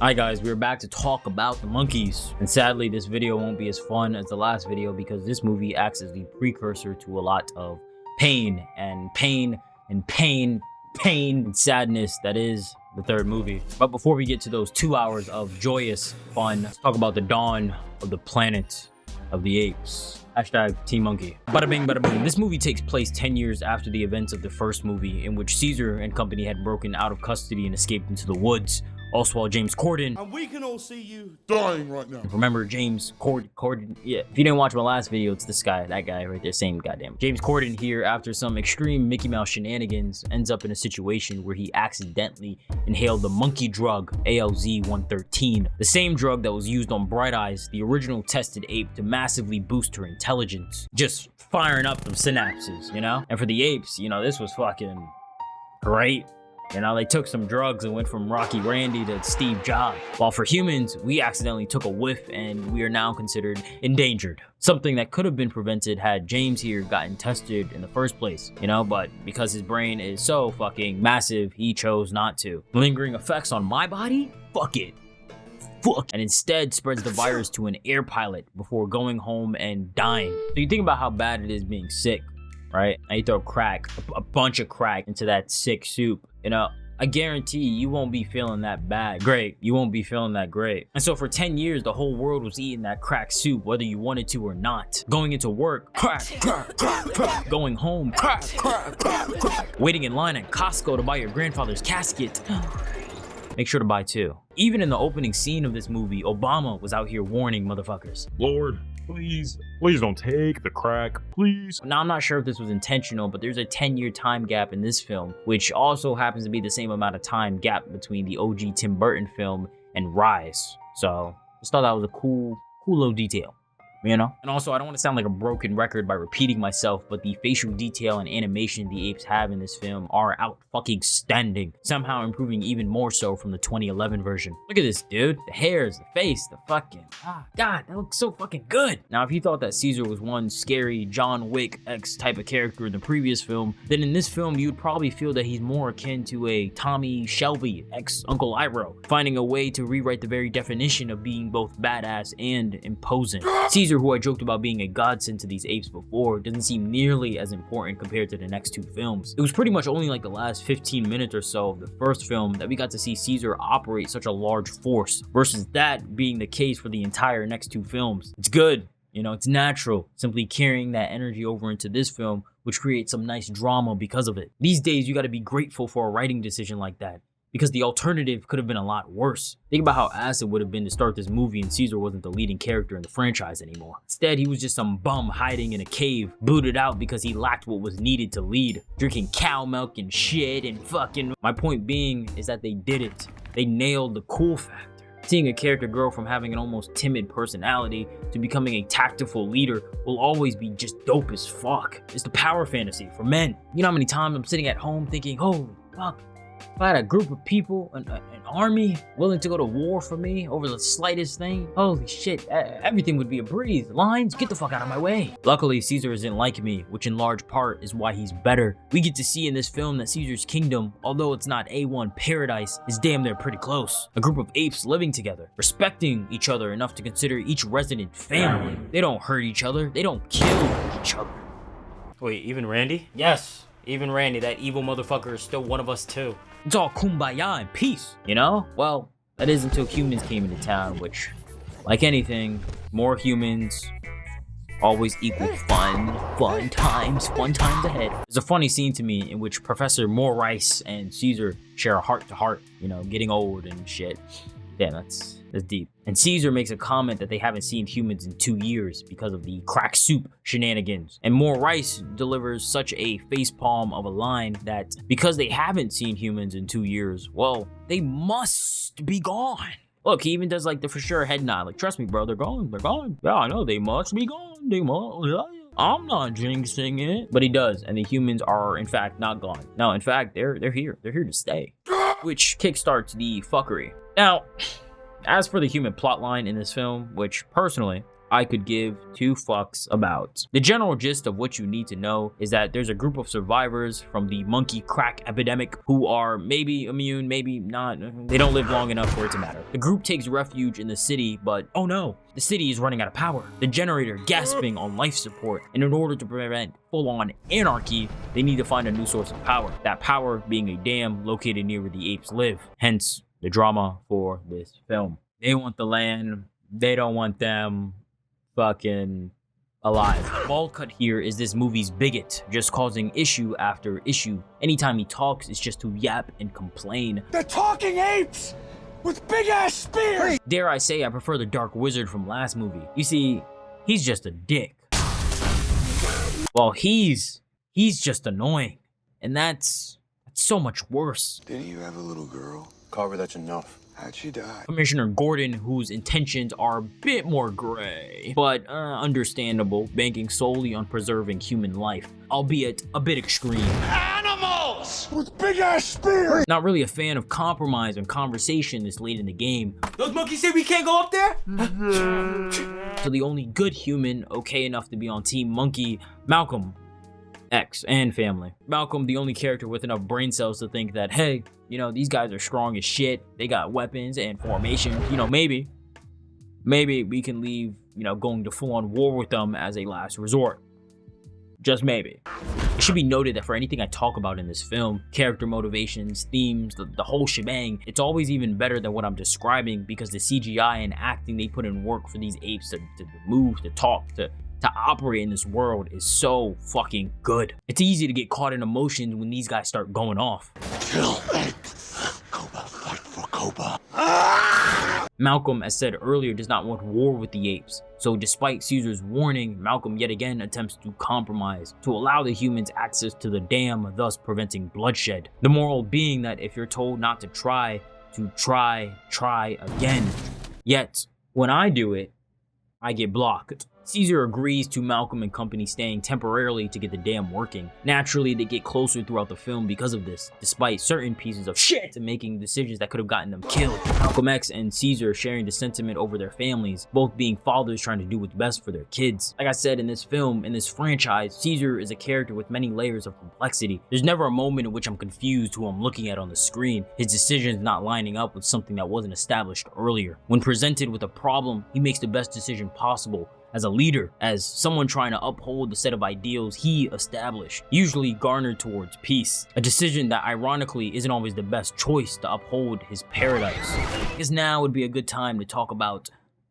Hi guys, we're back to talk about the monkeys. And sadly, this video won't be as fun as the last video because this movie acts as the precursor to a lot of pain and sadness that is the third movie. But before we get to those 2 hours of joyous fun, let's talk about the dawn of the planet of the apes. Hashtag Team Monkey. Bada bing, bada boom. This movie takes place 10 years after the events of the first movie, in which Cesar and company had broken out of custody and escaped into the woods. Also, while James Corden, and we can all see you dying right now. Remember James Corden? Yeah. If you didn't watch my last video, it's this guy, that guy right there, same goddamn. James Corden here, after some extreme Mickey Mouse shenanigans, ends up in a situation where he accidentally inhaled the monkey drug ALZ-113, the same drug that was used on Bright Eyes, the original tested ape, to massively boost her intelligence, just firing up them synapses, you know? And for the apes, you know, this was fucking great. You know, they took some drugs and went from Rocky Randy to Steve Jobs. While for humans, we accidentally took a whiff and we are now considered endangered. Something that could have been prevented had James here gotten tested in the first place, you know, but because his brain is so fucking massive, he chose not to. Lingering effects on my body? Fuck it. Fuck. And instead spreads the virus to an air pilot before going home and dying. So you think about how bad it is being sick, right? Now you throw crack, a bunch of crack into that sick soup. You know, I guarantee you won't be feeling that bad. Great. You won't be feeling that great. And so for 10 years, the whole world was eating that crack soup, whether you wanted to or not. Going into work, crack, crack, crack, crack. Going home, crack, crack, crack, crack. Waiting in line at Costco to buy your grandfather's casket. Make sure to buy two. Even in the opening scene of this movie, Obama was out here warning motherfuckers. Lord, please don't take the crack, please. Now, I'm not sure if this was intentional, but there's a 10-year time gap in this film, which also happens to be the same amount of time gap between the OG Tim Burton film and Rise. So, just thought that was a cool little detail, you know? And also, I don't want to sound like a broken record by repeating myself, but the facial detail and animation the apes have in this film are out fucking standing, somehow improving even more so from the 2011 version. Look at this, dude. The hairs, the face, the fucking... God, that looks so fucking good. Now, if you thought that Cesar was one scary John Wick-X type of character in the previous film, then in this film, you'd probably feel that he's more akin to a Tommy Shelby X Uncle Iroh, finding a way to rewrite the very definition of being both badass and imposing. Cesar, who I joked about being a godsend to these apes before, doesn't seem nearly as important compared to the next two films. It was pretty much only like the last 15 minutes or so of the first film that we got to see Cesar operate such a large force, versus that being the case for the entire next two films. It's good, you know, it's natural, simply carrying that energy over into this film, which creates some nice drama because of it. These days, you got to be grateful for a writing decision like that, because the alternative could have been a lot worse. Think about how ass it would have been to start this movie and Cesar wasn't the leading character in the franchise anymore. Instead, he was just some bum hiding in a cave, booted out because he lacked what was needed to lead, drinking cow milk and shit and fucking... My point being is that they did it. They nailed the cool factor. Seeing a character grow from having an almost timid personality to becoming a tactful leader will always be just dope as fuck. It's the power fantasy for men. You know how many times I'm sitting at home thinking, holy fuck, if I had a group of people, an army willing to go to war for me over the slightest thing, holy shit, everything would be a breeze. Lines, get the fuck out of my way. Luckily, Cesar isn't like me, which in large part is why he's better. We get to see in this film that Cesar's kingdom, although it's not A1 paradise, is damn near pretty close. A group of apes living together, respecting each other enough to consider each resident family. They don't hurt each other, they don't kill each other. Wait, even Randy? Yes. Even Randy, that evil motherfucker, is still one of us too. It's all kumbaya and peace, you know? Well, that is until humans came into town, which, like anything, more humans always equal fun times ahead. There's a funny scene to me in which Professor Rice and Cesar share a heart-to-heart, you know, getting old and shit. Damn, that's deep. And Cesar makes a comment that they haven't seen humans in 2 years because of the crack soup shenanigans. And Rice delivers such a facepalm of a line that because they haven't seen humans in 2 years, well, they must be gone. Look, he even does like the for sure head nod. Like, trust me, bro, they're gone. Yeah, I know, they must be gone. They must. I'm not jinxing it. But he does, and the humans are in fact not gone. No, in fact, they're here. They're here to stay. Which kickstarts the fuckery. Now, as for the human plotline in this film, which personally I could give two fucks about. The general gist of what you need to know is that there's a group of survivors from the monkey crack epidemic who are maybe immune, maybe not. They don't live long enough for it to matter. The group takes refuge in the city, but oh no, the city is running out of power. The generator gasping on life support, and in order to prevent full-on anarchy, they need to find a new source of power. That power being a dam located near where the apes live. Hence, the drama for this film. They want the land, they don't want them fucking alive. Bald cut here is this movie's bigot, just causing issue after issue. Anytime he talks, it's just to yap and complain. They're talking apes with big ass spears. Dare I say, I prefer the Dark Wizard from last movie. You see, he's just a dick. Well, he's just annoying, and that's so much worse. Didn't you have a little girl? Carver, that's enough. How'd she die? Commissioner Gordon, whose intentions are a bit more gray, but understandable, banking solely on preserving human life, albeit a bit extreme. Animals with big ass spears. Not really a fan of compromise and conversation this late in the game. Those monkeys say we can't go up there? So the only good human okay enough to be on Team Monkey, Malcolm X and family. Malcolm, the only character with enough brain cells to think that, hey, you know, these guys are strong as shit. They got weapons and formation. You know, maybe we can leave, you know, going to full-on war with them as a last resort. Just maybe. It should be noted that for anything I talk about in this film, character motivations, themes, the whole shebang, it's always even better than what I'm describing because the CGI and acting they put in work for these apes to move, to talk, to operate in this world is so fucking good. It's easy to get caught in emotions when these guys start going off. Kill apes. KOBA, fight for KOBA. Malcolm, as said earlier, does not want war with the apes. So despite Cesar's warning, Malcolm yet again attempts to compromise to allow the humans access to the dam, thus preventing bloodshed. The moral being that if you're told not to try try again. Yet, when I do it, I get blocked. Cesar agrees to Malcolm and company staying temporarily to get the dam working. Naturally, they get closer throughout the film because of this, despite certain pieces of shit and making decisions that could have gotten them killed. Malcolm X and Cesar sharing the sentiment over their families, both being fathers trying to do what's best for their kids. Like I said, in this film, in this franchise, Cesar is a character with many layers of complexity. There's never a moment in which I'm confused who I'm looking at on the screen, his decisions not lining up with something that wasn't established earlier. When presented with a problem, he makes the best decision possible, as a leader, as someone trying to uphold the set of ideals he established, usually garnered towards peace. A decision that ironically isn't always the best choice to uphold his paradise. Because now would be a good time to talk about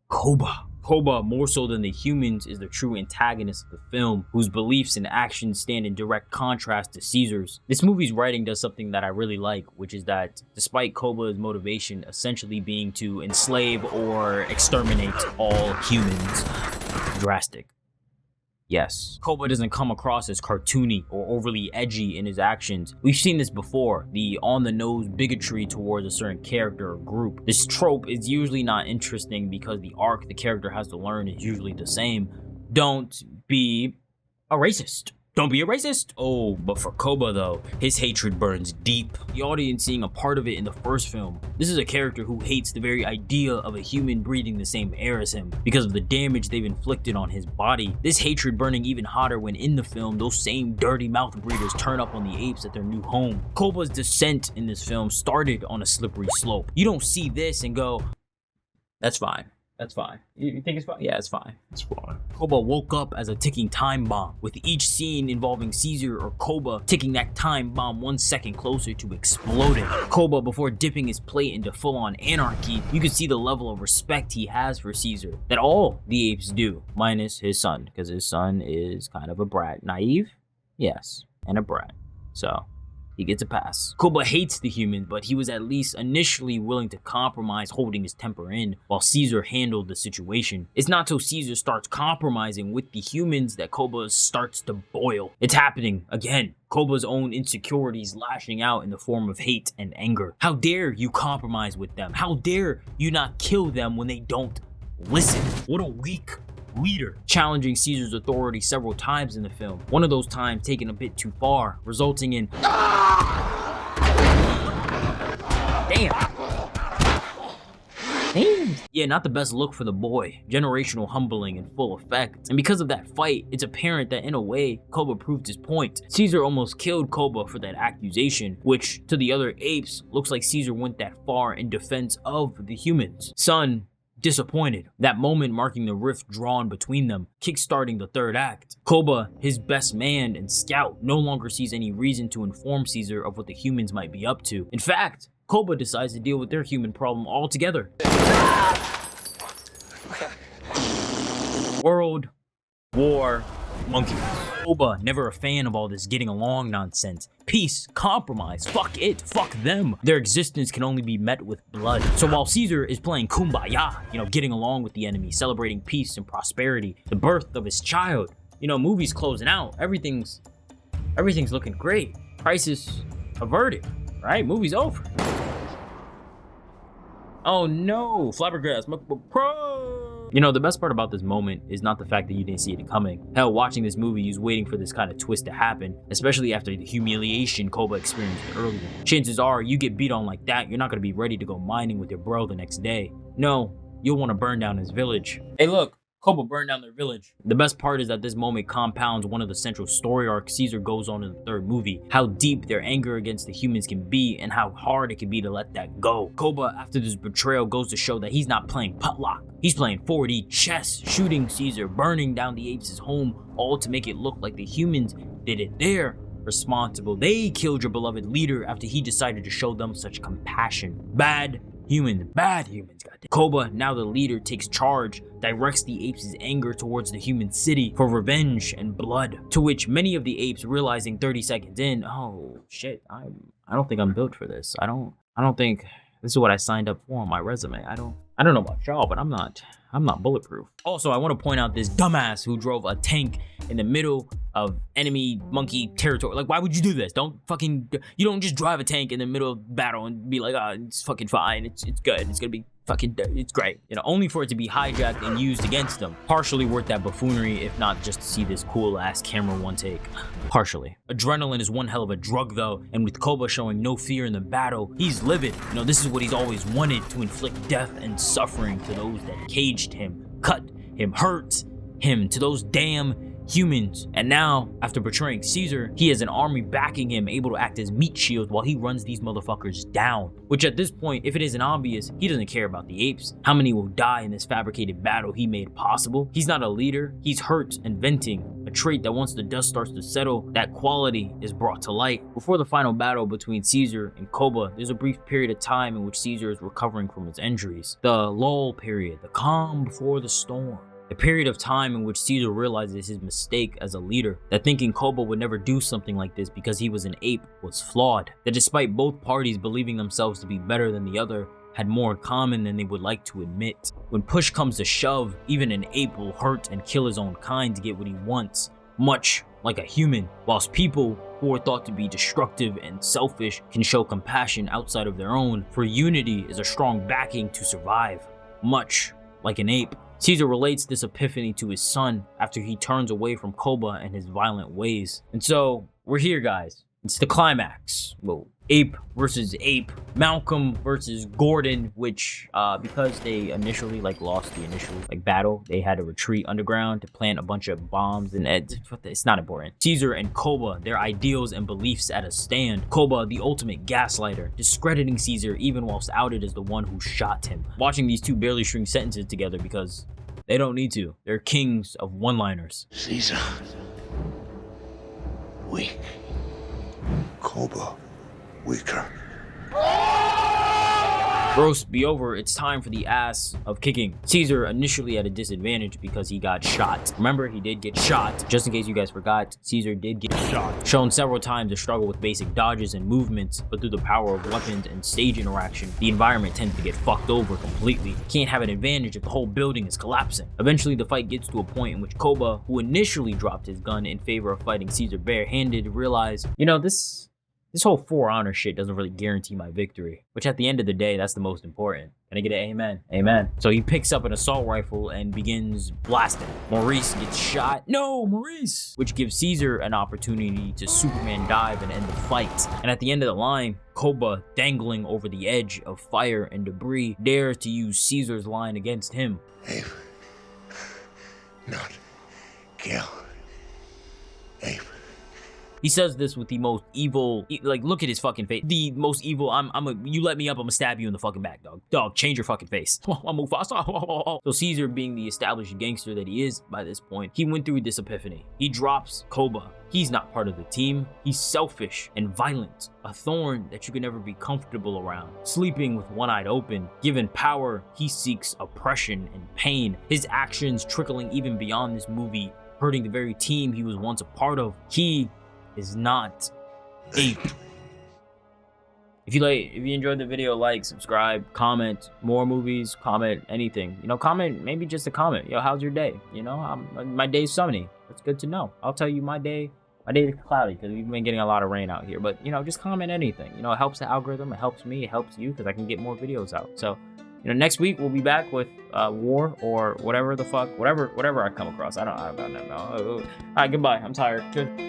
KOBA. KOBA, more so than the humans, is the true antagonist of the film, whose beliefs and actions stand in direct contrast to Cesar's. This movie's writing does something that I really like, which is that despite KOBA's motivation essentially being to enslave or exterminate all humans, drastic. Yes, KOBA doesn't come across as cartoony or overly edgy in his actions. We've seen this before, the on-the-nose bigotry towards a certain character or group. This trope is usually not interesting because the arc the character has to learn is usually the same. Don't be a racist. Don't be a racist. Oh, but for KOBA though, his hatred burns deep. The audience seeing a part of it in the first film. This is a character who hates the very idea of a human breathing the same air as him because of the damage they've inflicted on his body. This hatred burning even hotter when in the film, those same dirty mouth breathers turn up on the apes at their new home. KOBA's descent in this film started on a slippery slope. You don't see this and go, that's fine. That's fine. You think it's fine? Yeah, it's fine. It's fine. KOBA woke up as a ticking time bomb, with each scene involving Cesar or KOBA ticking that time bomb 1 second closer to exploding. KOBA, before dipping his plate into full-on anarchy, you can see the level of respect he has for Cesar, that all the apes do, minus his son, because his son is kind of a brat. Naive? Yes, and a brat. So he gets a pass. KOBA hates the humans, but he was at least initially willing to compromise, holding his temper in, while Cesar handled the situation. It's not till Cesar starts compromising with the humans that KOBA starts to boil. It's happening again. KOBA's own insecurities lashing out in the form of hate and anger. How dare you compromise with them? How dare you not kill them when they don't listen? What a weak leader. Challenging Cesar's authority several times in the film. One of those times taken a bit too far, resulting in damn. Yeah, not the best look for the boy. Generational humbling in full effect. And because of that fight, it's apparent that in a way, KOBA proved his point. Cesar almost killed KOBA for that accusation, which to the other apes, looks like Cesar went that far in defense of the humans. Son, disappointed. That moment marking the rift drawn between them, kickstarting the third act. KOBA, his best man and scout, no longer sees any reason to inform Cesar of what the humans might be up to. In fact, KOBA decides to deal with their human problem altogether. World War Monkeys. KOBA, never a fan of all this getting along nonsense. Peace, compromise, fuck it, fuck them. Their existence can only be met with blood. So while Cesar is playing kumbaya, getting along with the enemy, celebrating peace and prosperity, the birth of his child, movies closing out, everything's looking great. Crisis averted, right? Movie's over. Oh no, flabbergasted, pro. The best part about this moment is not the fact that you didn't see it coming. Hell, watching this movie, you was waiting for this kind of twist to happen, especially after the humiliation KOBA experienced earlier. Chances are, you get beat on like that, you're not gonna be ready to go mining with your bro the next day. No, you'll want to burn down his village. Hey look, KOBA burned down their village. The best part is that this moment compounds one of the central story arcs Cesar goes on in the third movie. How deep their anger against the humans can be and how hard it can be to let that go. KOBA, after this betrayal, goes to show that he's not playing putlock. He's playing 4D chess, shooting Cesar, burning down the apes' home, all to make it look like the humans did it. They're responsible. They killed your beloved leader after he decided to show them such compassion. Bad humans, goddamn. KOBA, now the leader, takes charge, directs the apes' anger towards the human city for revenge and blood. To which many of the apes, realizing 30 seconds in, oh shit, I don't think I'm built for this. I don't think this is what I signed up for on my resume. I don't know about y'all, but I'm not bulletproof. Also, I want to point out this dumbass who drove a tank in the middle of enemy monkey territory. Like, why would you do this? You don't just drive a tank in the middle of battle and be like, it's fucking fine. It's good. It's gonna be it's great. Only for it to be hijacked and used against them. Partially worth that buffoonery, if not just to see this cool ass camera one take. Partially. Adrenaline is one hell of a drug though, and with KOBA showing no fear in the battle, he's livid. This is what he's always wanted, to inflict death and suffering to those that caged him, cut him, hurt him, to those damn humans. And now, after betraying Cesar, he has an army backing him, able to act as meat shields while he runs these motherfuckers down. Which at this point, if it isn't obvious, he doesn't care about the apes. How many will die in this fabricated battle he made possible? He's not a leader, he's hurt and venting, a trait that once the dust starts to settle, that quality is brought to light. Before the final battle between Cesar and KOBA, there's a brief period of time in which Cesar is recovering from his injuries. The lull period, the calm before the storm. A period of time in which Cesar realizes his mistake as a leader, that thinking KOBA would never do something like this because he was an ape was flawed, that despite both parties believing themselves to be better than the other, had more in common than they would like to admit. When push comes to shove, even an ape will hurt and kill his own kind to get what he wants, much like a human, whilst people who are thought to be destructive and selfish can show compassion outside of their own, for unity is a strong backing to survive, much like an ape. Cesar relates this epiphany to his son after he turns away from KOBA and his violent ways. And so, we're here, guys. It's the climax. Well, ape versus ape. Malcolm versus Gordon, which, because they initially, lost the initial, battle, they had to retreat underground to plant a bunch of bombs, and it's not important. Cesar and KOBA, their ideals and beliefs at a stand. KOBA, the ultimate gaslighter, discrediting Cesar even whilst outed as the one who shot him. Watching these two barely string sentences together because they don't need to. They're kings of one-liners. Cesar. Weak. KOBA. Weaker. Roast be over, it's time for the ass of kicking. Cesar initially at a disadvantage because he got shot. Remember, he did get shot. Just in case you guys forgot, Cesar did get shot. Shown several times to struggle with basic dodges and movements, but through the power of weapons and stage interaction, the environment tends to get fucked over completely. Can't have an advantage if the whole building is collapsing. Eventually, the fight gets to a point in which KOBA, who initially dropped his gun in favor of fighting Cesar barehanded, realized, this This whole For Honor shit doesn't really guarantee my victory, which at the end of the day, that's the most important. Can I get an amen? Amen. So he picks up an assault rifle and begins blasting. Maurice gets shot. No, Maurice! Which gives Cesar an opportunity to Superman dive and end the fight. And at the end of the line, KOBA, dangling over the edge of fire and debris, dares to use Cesar's line against him. Ape. Not kill. Ape. He says this with the most evil, like, look at his fucking face. The most evil, you let me up, I'm gonna stab you in the fucking back, dog. Dog, change your fucking face. I'll move fast. So Cesar, being the established gangster that he is by this point, he went through this epiphany. He drops KOBA. He's not part of the team. He's selfish and violent, a thorn that you can never be comfortable around. Sleeping with one eye open, given power, he seeks oppression and pain. His actions trickling even beyond this movie, hurting the very team he was once a part of. He is not Ape. If you enjoyed the video, like, subscribe, comment more movies, comment anything. You know, comment, maybe just a comment. Yo, how's your day? You know, my day's sunny. That's good to know. I'll tell you my day is cloudy because we've been getting a lot of rain out here. But, you know, just comment anything. You know, it helps the algorithm, it helps me, it helps you because I can get more videos out. So, you know, next week we'll be back with War or whatever the fuck, whatever I come across. I don't know. All right, goodbye. I'm tired. Good.